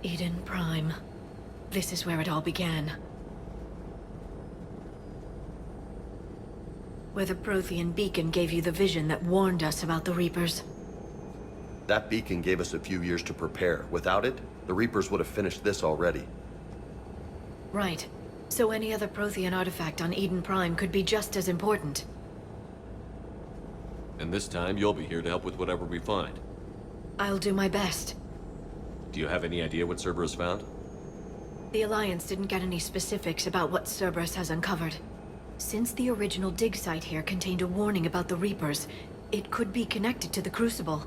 Eden Prime. This is where it all began. Where the Prothean beacon gave you the vision that warned us about the Reapers. That beacon gave us a few years to prepare. Without it, the Reapers would have finished this already. Right. So any other Prothean artifact on Eden Prime could be just as important. And this time, you'll be here to help with whatever we find. I'll do my best. Do you have any idea what Cerberus found? The Alliance didn't get any specifics about what Cerberus has uncovered. Since the original dig site here contained a warning about the Reapers, it could be connected to the Crucible.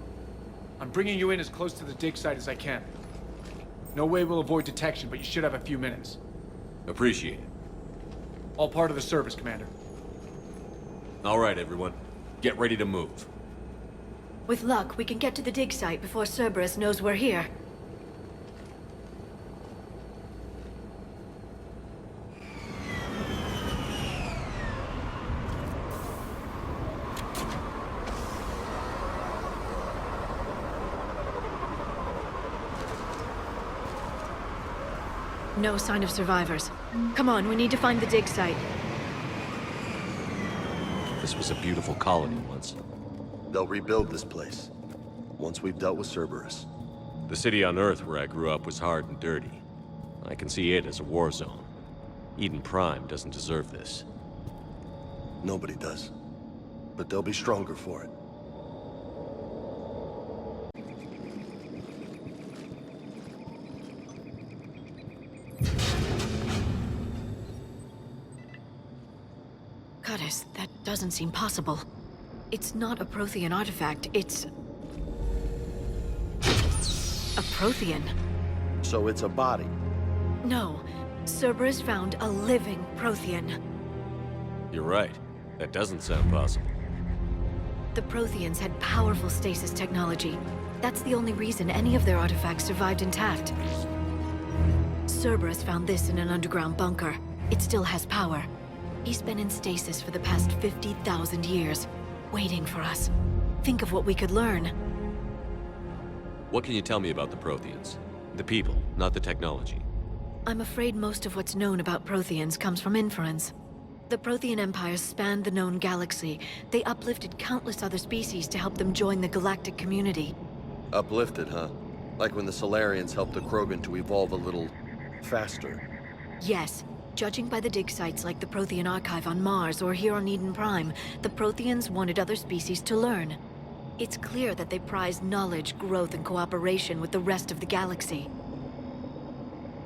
I'm bringing you in as close to the dig site as I can. No way we'll avoid detection, but you should have a few minutes. Appreciate it. All part of the service, Commander. All right, everyone. Get ready to move. With luck, we can get to the dig site before Cerberus knows we're here. No sign of survivors. Come on, we need to find the dig site. This was a beautiful colony once. They'll rebuild this place, once we've dealt with Cerberus. The city on Earth where I grew up was hard and dirty. I can see it as a war zone. Eden Prime doesn't deserve this. Nobody does. But they'll be stronger for it. Goddess, that doesn't seem possible. It's not a Prothean artifact, it's... a Prothean. So it's a body. No, Cerberus found a living Prothean. You're right. That doesn't sound possible. The Protheans had powerful stasis technology. That's the only reason any of their artifacts survived intact. Cerberus found this in an underground bunker. It still has power. He's been in stasis for the past 50,000 years, waiting for us. Think of what we could learn. What can you tell me about the Protheans? The people, not the technology. I'm afraid most of what's known about Protheans comes from inference. The Prothean Empire spanned the known galaxy. They uplifted countless other species to help them join the galactic community. Uplifted, huh? Like when the Solarians helped the Krogan to evolve a little... faster. Yes. Judging by the dig sites like the Prothean Archive on Mars or here on Eden Prime, the Protheans wanted other species to learn. It's clear that they prize knowledge, growth, and cooperation with the rest of the galaxy.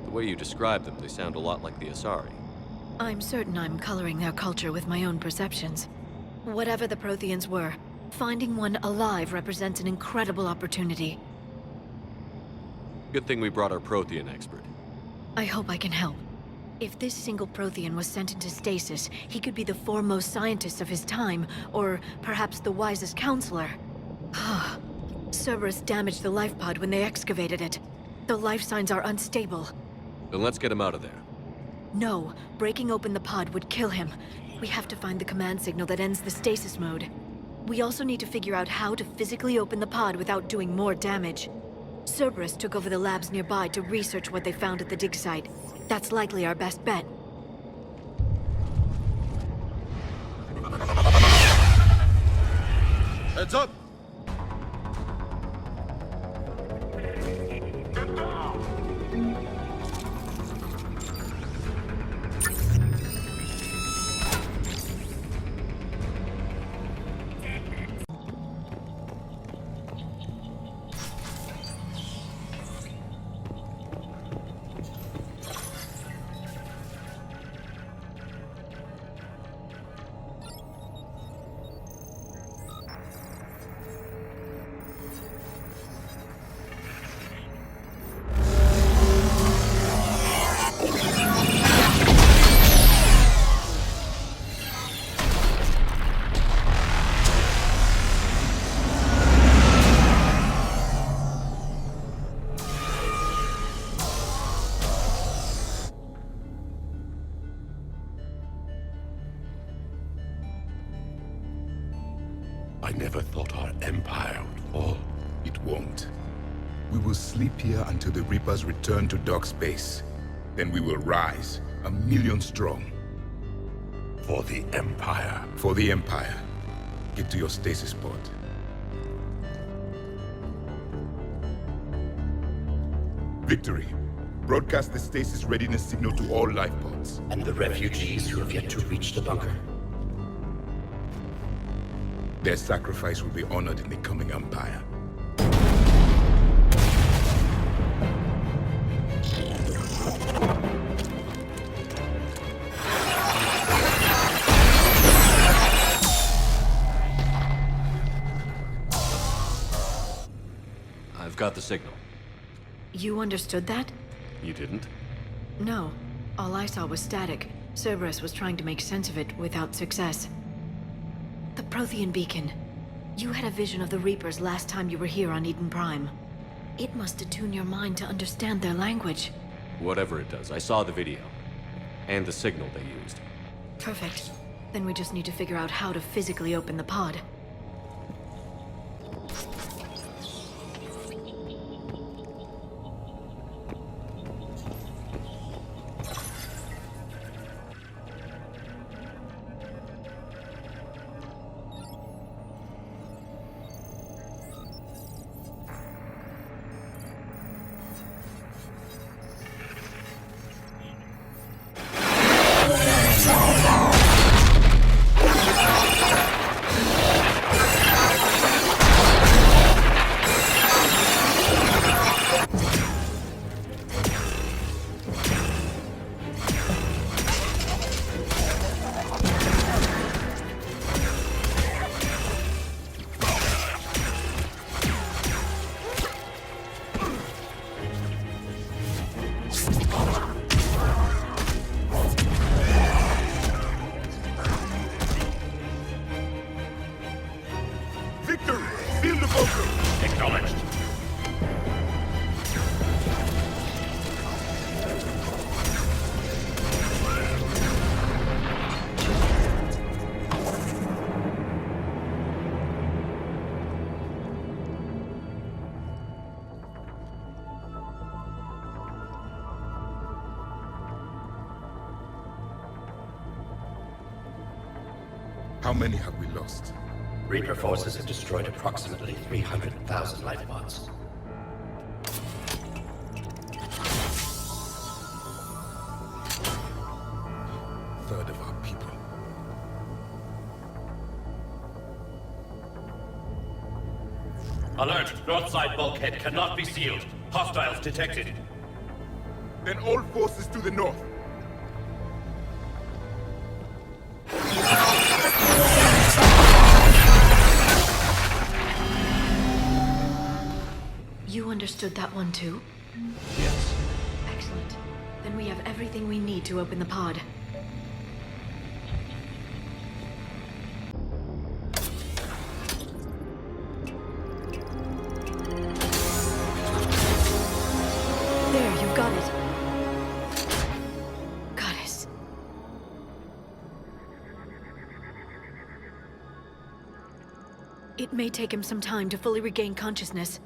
The way you describe them, they sound a lot like the Asari. I'm certain I'm coloring their culture with my own perceptions. Whatever the Protheans were, finding one alive represents an incredible opportunity. Good thing we brought our Prothean expert. I hope I can help. If this single Prothean was sent into stasis, he could be the foremost scientist of his time, or perhaps the wisest counselor. Cerberus damaged the life pod when they excavated it. The life signs are unstable. Then let's get him out of there. No, breaking open the pod would kill him. We have to find the command signal that ends the stasis mode. We also need to figure out how to physically open the pod without doing more damage. Cerberus took over the labs nearby to research what they found at the dig site. That's likely our best bet. Heads up! I never thought our empire would fall. It won't. We will sleep here until the Reapers return to dock space. Then we will rise, 1,000,000 strong. For the Empire. For the Empire. Get to your stasis pod. Victory. Broadcast the stasis readiness signal to all life pods. And the refugees who have yet to reach the bunker. Their sacrifice will be honored in the coming Empire. I've got the signal. You understood that? You didn't? No. All I saw was static. Cerberus was trying to make sense of it without success. The Prothean beacon. You had a vision of the Reapers last time you were here on Eden Prime. It must attune your mind to understand their language. Whatever it does, I saw the video. And the signal they used. Perfect. Then we just need to figure out how to physically open the pod. How many have we lost? Reaper forces have destroyed approximately 300,000 life pods. Third of our people. Alert! North side bulkhead cannot be sealed. Hostiles detected. Then all forces to the north. You understood that one too? Yes. Excellent. Then we have everything we need to open the pod. There, you've got it. Goddess. It may take him some time to fully regain consciousness.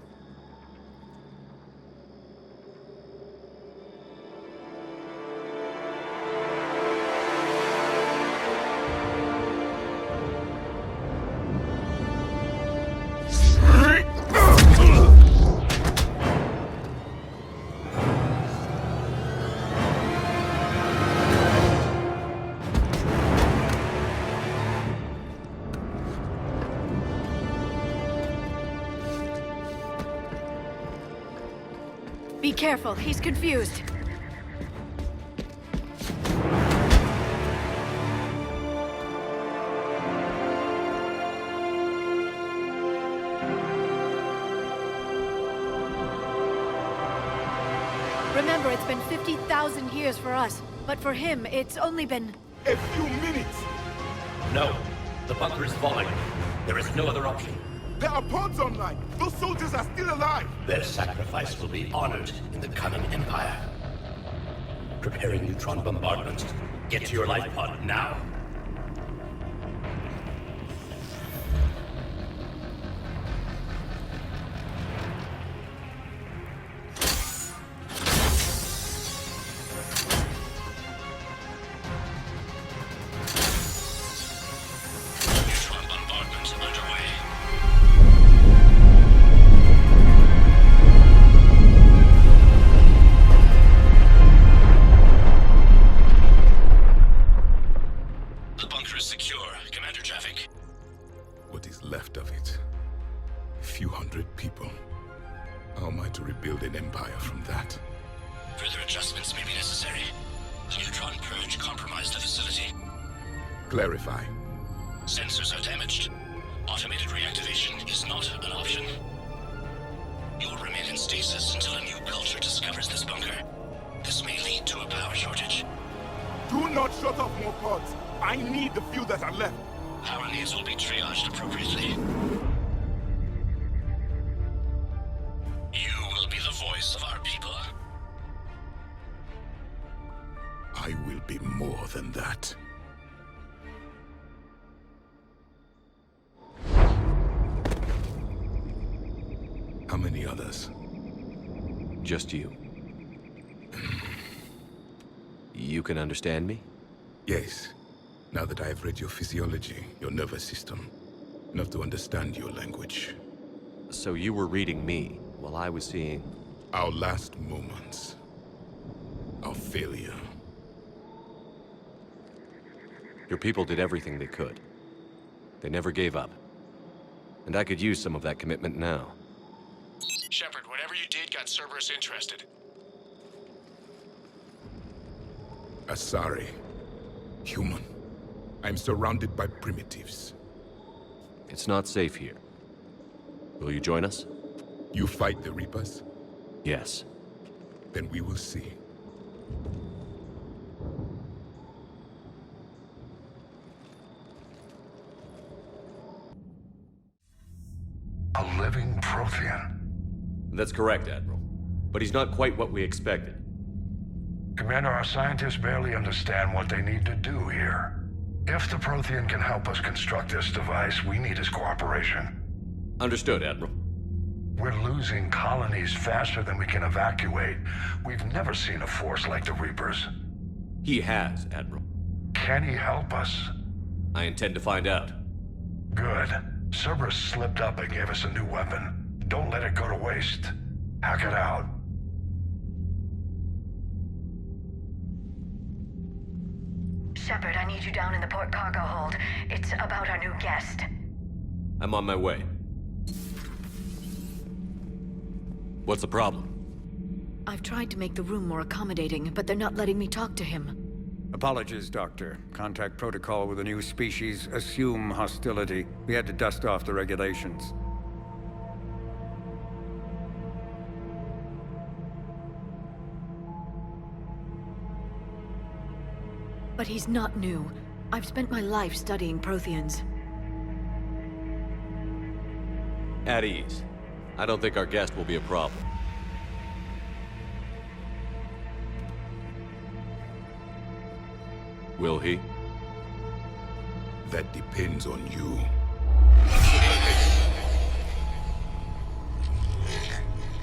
Be careful, he's confused. Remember, it's been 50,000 years for us, but for him, it's only been... A few minutes! No. The bunker is falling. There is no other option. There are pods online! Those soldiers are still alive! Their sacrifice will be honored in the coming Empire. Preparing neutron bombardment. Get to your life pod now. that? Further adjustments may be necessary. The neutron purge compromised the facility. Clarify. Sensors are damaged. Automated reactivation is not an option. You will remain in stasis until a new culture discovers this bunker. This may lead to a power shortage. Do not shut off more pods. I need the few that are left. Power needs will be triaged appropriately. You will be the voice of our people. I will be more than that. How many others? Just you. You can understand me? Yes. Now that I have read your physiology, your nervous system, enough to understand your language. So you were reading me while I was seeing... Our last moments. Our failure. Your people did everything they could. They never gave up. And I could use some of that commitment now. Shepard, whatever you did got Cerberus interested. Asari. Human. I'm surrounded by primitives. It's not safe here. Will you join us? You fight the Reapers? Yes. Then we will see. A living Prothean. That's correct, Admiral. But he's not quite what we expected. Commander, our scientists barely understand what they need to do here. If the Prothean can help us construct this device, we need his cooperation. Understood, Admiral. We're losing colonies faster than we can evacuate. We've never seen a force like the Reapers. He has, Admiral. Can he help us? I intend to find out. Good. Cerberus slipped up and gave us a new weapon. Don't let it go to waste. Hack it out. Shepard, I need you down in the port cargo hold. It's about our new guest. I'm on my way. What's the problem? I've tried to make the room more accommodating, but they're not letting me talk to him. Apologies, Doctor. Contact protocol with a new species. Assume hostility. We had to dust off the regulations. But he's not new. I've spent my life studying Protheans. At ease. I don't think our guest will be a problem. Will he? That depends on you.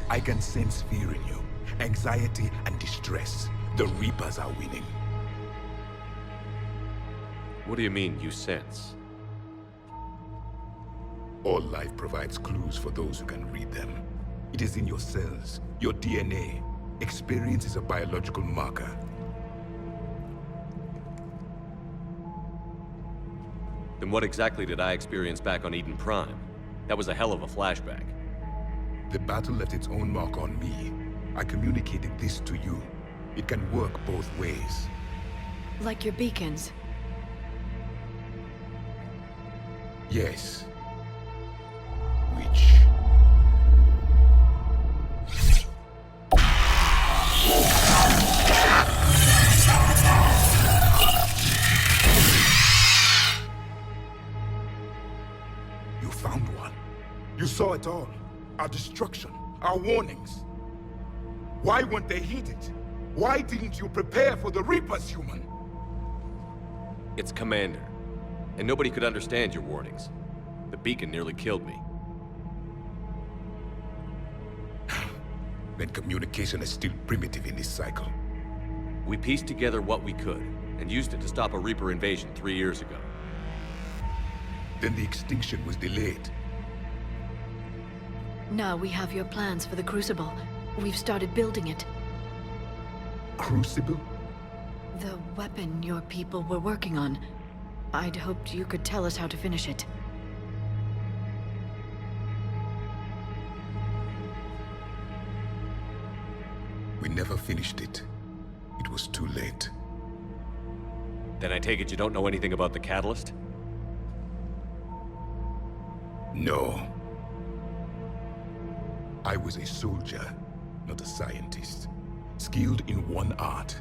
I can sense fear in you. Anxiety and distress. The Reapers are winning. What do you mean, you sense? All life provides clues for those who can read them. It is in your cells, your DNA. Experience is a biological marker. Then what exactly did I experience back on Eden Prime? That was a hell of a flashback. The battle left its own mark on me. I communicated this to you. It can work both ways. Like your beacons. Yes. Which... You found one. You saw it all. Our destruction, our warnings. Why weren't they heeded? Why didn't you prepare for the Reapers, human? It's Commander. And nobody could understand your warnings. The beacon nearly killed me. Then communication is still primitive in this cycle. We pieced together what we could, and used it to stop a Reaper invasion 3 years ago. Then the extinction was delayed. Now we have your plans for the Crucible. We've started building it. Crucible? The weapon your people were working on. I'd hoped you could tell us how to finish it. We never finished it. It was too late. Then I take it you don't know anything about the catalyst? No. I was a soldier, not a scientist. Skilled in one art,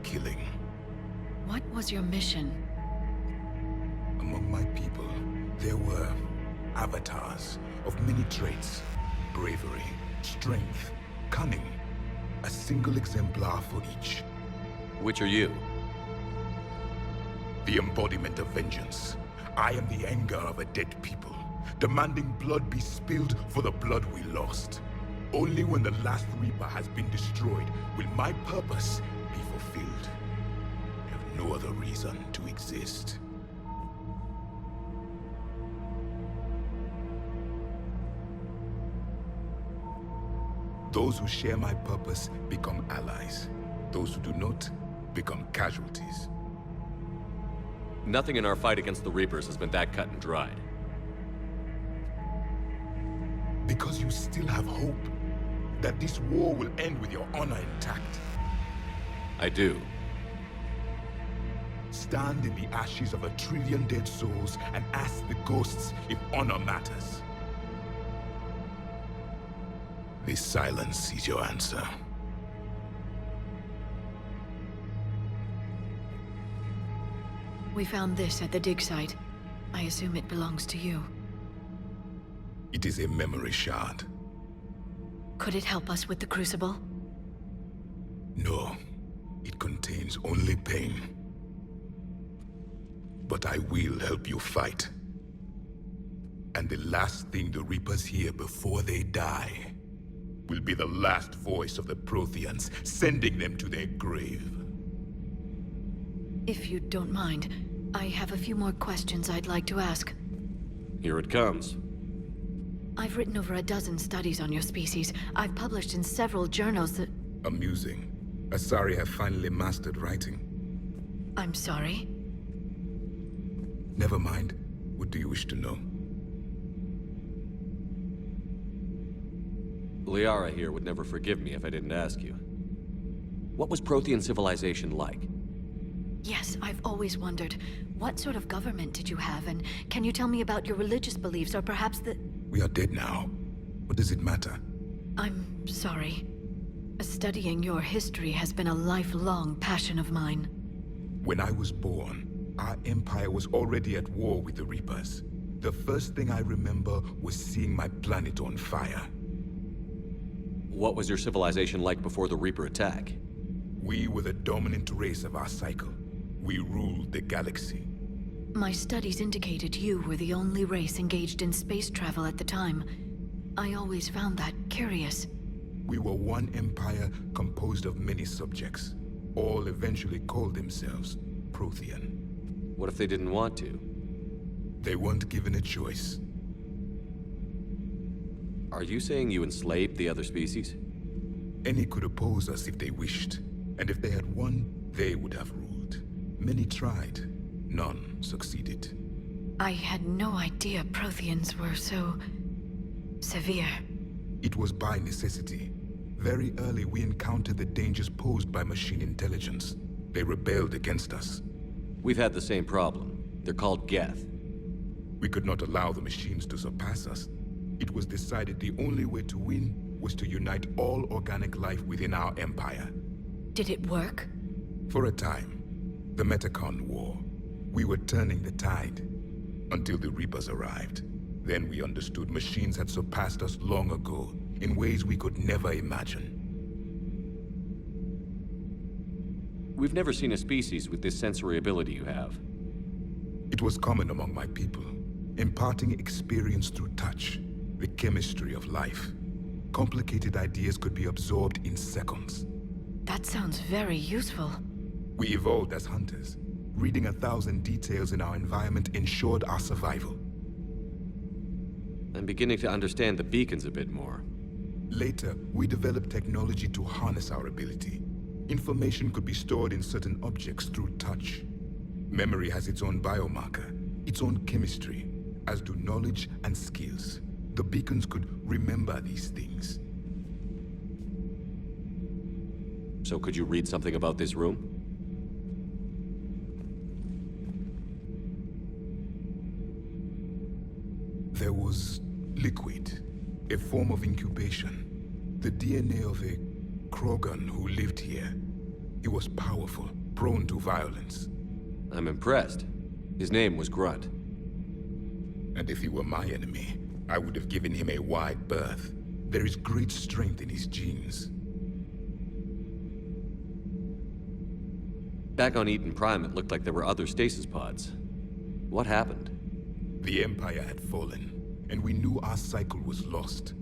killing. What was your mission? Among my people, there were avatars of many traits. Bravery, strength, cunning. A single exemplar for each. Which are you? The embodiment of vengeance. I am the anger of a dead people, demanding blood be spilled for the blood we lost. Only when the last Reaper has been destroyed will my purpose be fulfilled. I have no other reason to exist. Those who share my purpose become allies. Those who do not become casualties. Nothing in our fight against the Reapers has been that cut and dried. Because you still have hope that this war will end with your honor intact. I do. Stand in the ashes of 1 trillion dead souls and ask the ghosts if honor matters. This silence is your answer. We found this at the dig site. I assume it belongs to you. It is a memory shard. Could it help us with the Crucible? No, it contains only pain. But I will help you fight. And the last thing the Reapers hear before they die will be the last voice of the Protheans, sending them to their grave. If you don't mind, I have a few more questions I'd like to ask. Here it comes. I've written over a dozen studies on your species. I've published in several journals that... Amusing. Asari have finally mastered writing. I'm sorry? Never mind. What do you wish to know? Liara here would never forgive me if I didn't ask you. What was Prothean civilization like? Yes, I've always wondered. What sort of government did you have, and can you tell me about your religious beliefs, or perhaps the... We are dead now. What does it matter? I'm sorry. Studying your history has been a lifelong passion of mine. When I was born, our empire was already at war with the Reapers. The first thing I remember was seeing my planet on fire. What was your civilization like before the Reaper attack? We were the dominant race of our cycle. We ruled the galaxy. My studies indicated you were the only race engaged in space travel at the time. I always found that curious. We were one empire composed of many subjects. All eventually called themselves Prothean. What if they didn't want to? They weren't given a choice. Are you saying you enslaved the other species? Any could oppose us if they wished. And if they had won, they would have ruled. Many tried. None succeeded. I had no idea Protheans were so... severe. It was by necessity. Very early we encountered the dangers posed by machine intelligence. They rebelled against us. We've had the same problem. They're called Geth. We could not allow the machines to surpass us. It was decided the only way to win was to unite all organic life within our empire. Did it work? For a time. The Metacon War. We were turning the tide. Until the Reapers arrived. Then we understood machines had surpassed us long ago, in ways we could never imagine. We've never seen a species with this sensory ability you have. It was common among my people, imparting experience through touch, the chemistry of life. Complicated ideas could be absorbed in seconds. That sounds very useful. We evolved as hunters. Reading 1,000 details in our environment ensured our survival. I'm beginning to understand the beacons a bit more. Later, we developed technology to harness our ability. Information could be stored in certain objects through touch. Memory has its own biomarker, its own chemistry, as do knowledge and skills. The beacons could remember these things. So could you read something about this room? There was liquid, a form of incubation. The DNA of a Krogan who lived here. He was powerful, prone to violence. I'm impressed. His name was Grunt. And if he were my enemy, I would have given him a wide berth. There is great strength in his genes. Back on Eden Prime, it looked like there were other stasis pods. What happened? The Empire had fallen, and we knew our cycle was lost.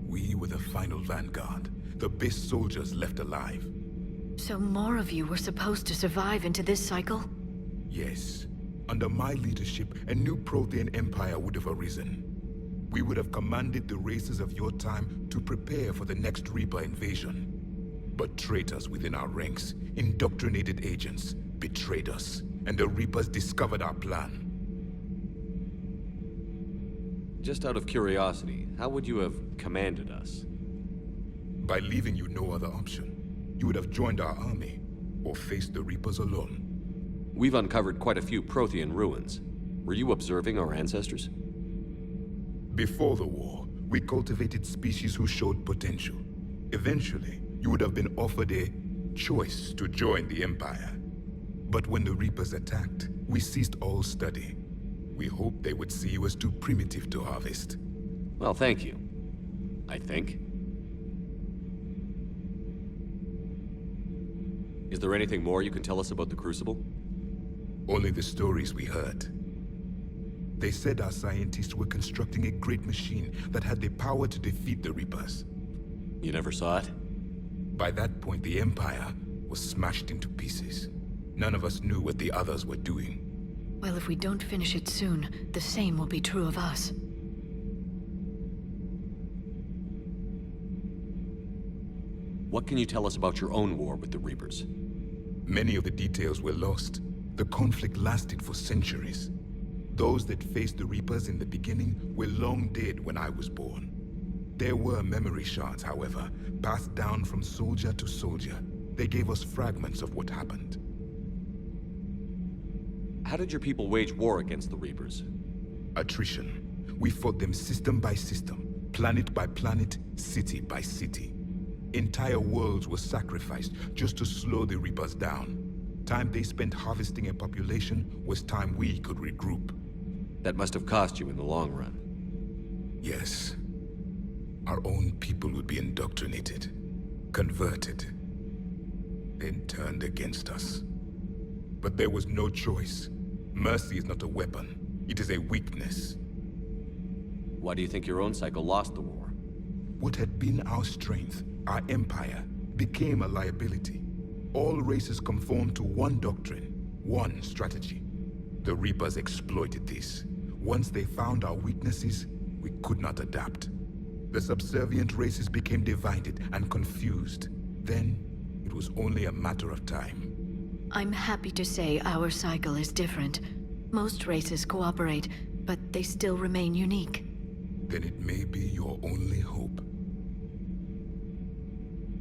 We were the final vanguard, the best soldiers left alive. So more of you were supposed to survive into this cycle? Yes. Under my leadership, a new Prothean empire would have arisen. We would have commanded the races of your time to prepare for the next Reaper invasion. But traitors within our ranks, indoctrinated agents, betrayed us, and the Reapers discovered our plan. Just out of curiosity, how would you have commanded us? By leaving you no other option. You would have joined our army, or faced the Reapers alone. We've uncovered quite a few Prothean ruins. Were you observing our ancestors? Before the war, we cultivated species who showed potential. Eventually, you would have been offered a choice to join the Empire. But when the Reapers attacked, we ceased all study. We hoped they would see you as too primitive to harvest. Well, thank you. I think. Is there anything more you can tell us about the Crucible? Only the stories we heard. They said our scientists were constructing a great machine that had the power to defeat the Reapers. You never saw it? By that point, the Empire was smashed into pieces. None of us knew what the others were doing. Well, if we don't finish it soon, the same will be true of us. What can you tell us about your own war with the Reapers? Many of the details were lost. The conflict lasted for centuries. Those that faced the Reapers in the beginning were long dead when I was born. There were memory shards, however, passed down from soldier to soldier. They gave us fragments of what happened. How did your people wage war against the Reapers? Attrition. We fought them system by system, planet by planet, city by city. Entire worlds were sacrificed just to slow the Reapers down. Time they spent harvesting a population was time we could regroup. That must have cost you in the long run. Yes. Our own people would be indoctrinated, converted, then turned against us. But there was no choice. Mercy is not a weapon. It is a weakness. Why do you think your own cycle lost the war? What had been our strength, our empire, became a liability. All races conformed to one doctrine, one strategy. The Reapers exploited this. Once they found our weaknesses, we could not adapt. The subservient races became divided and confused. Then, it was only a matter of time. I'm happy to say our cycle is different. Most races cooperate, but they still remain unique. Then it may be your only hope.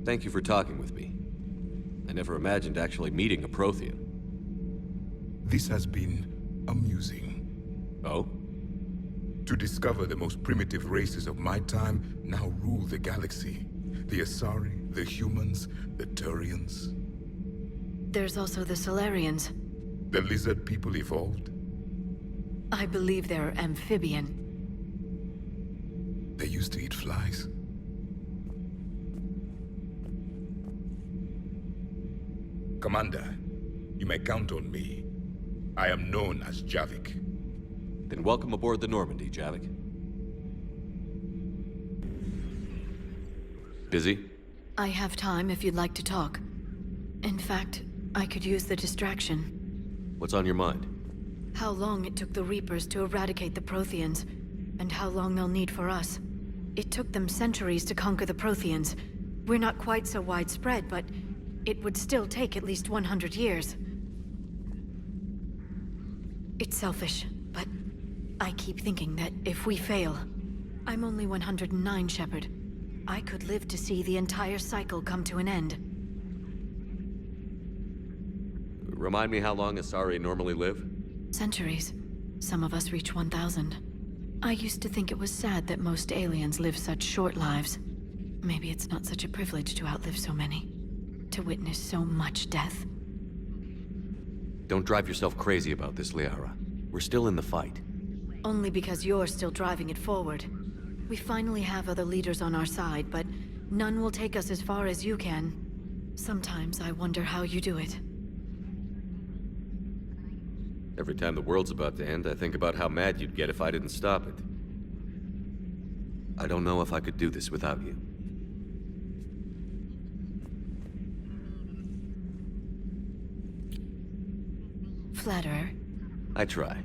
Thank you for talking with me. I never imagined actually meeting a Prothean. This has been amusing. Oh? To discover the most primitive races of my time now rule the galaxy. The Asari, the humans, the Turians. There's also the Solarians. The lizard people evolved. I believe they're amphibian. They used to eat flies. Commander, you may count on me. I am known as Javik. Then welcome aboard the Normandy, Javik. Busy? I have time if you'd like to talk. In fact, I could use the distraction. What's on your mind? How long it took the Reapers to eradicate the Protheans, and how long they'll need for us. It took them centuries to conquer the Protheans. We're not quite so widespread, but it would still take at least 100 years. It's selfish, but I keep thinking that if we fail... I'm only 109, Shepard. I could live to see the entire cycle come to an end. Remind me how long Asari normally live? Centuries. Some of us reach 1,000. I used to think it was sad that most aliens live such short lives. Maybe it's not such a privilege to outlive so many. To witness so much death. Don't drive yourself crazy about this, Liara. We're still in the fight. Only because you're still driving it forward. We finally have other leaders on our side, but none will take us as far as you can. Sometimes I wonder how you do it. Every time the world's about to end, I think about how mad you'd get if I didn't stop it. I don't know if I could do this without you. Flatterer. I try.